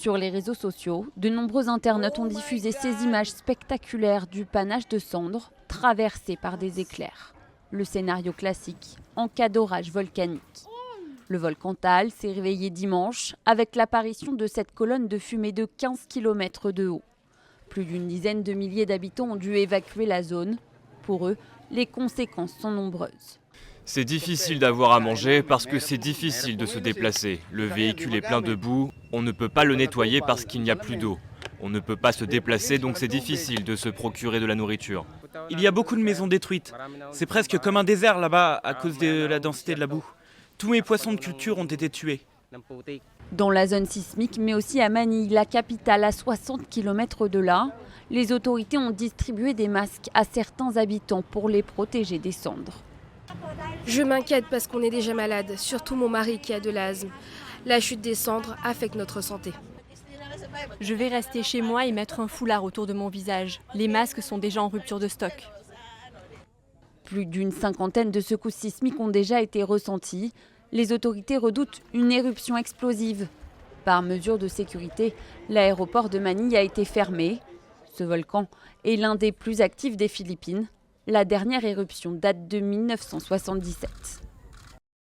Sur les réseaux sociaux, de nombreux internautes ont diffusé ces images spectaculaires du panache de cendres traversé par des éclairs. Le scénario classique en cas d'orage volcanique. Le volcan Taal s'est réveillé dimanche avec l'apparition de cette colonne de fumée de 15 km de haut. Plus d'une dizaine de milliers d'habitants ont dû évacuer la zone. Pour eux, les conséquences sont nombreuses. C'est difficile d'avoir à manger parce que c'est difficile de se déplacer. Le véhicule est plein de boue, on ne peut pas le nettoyer parce qu'il n'y a plus d'eau. On ne peut pas se déplacer, donc c'est difficile de se procurer de la nourriture. Il y a beaucoup de maisons détruites. C'est presque comme un désert là-bas à cause de la densité de la boue. Tous mes poissons de culture ont été tués. Dans la zone sismique, mais aussi à Manille, la capitale à 60 km de là, les autorités ont distribué des masques à certains habitants pour les protéger des cendres. Je m'inquiète parce qu'on est déjà malade, surtout mon mari qui a de l'asthme. La chute des cendres affecte notre santé. Je vais rester chez moi et mettre un foulard autour de mon visage. Les masques sont déjà en rupture de stock. Plus d'une cinquantaine de secousses sismiques ont déjà été ressenties. Les autorités redoutent une éruption explosive. Par mesure de sécurité, l'aéroport de Manille a été fermé. Ce volcan est l'un des plus actifs des Philippines. La dernière éruption date de 1977.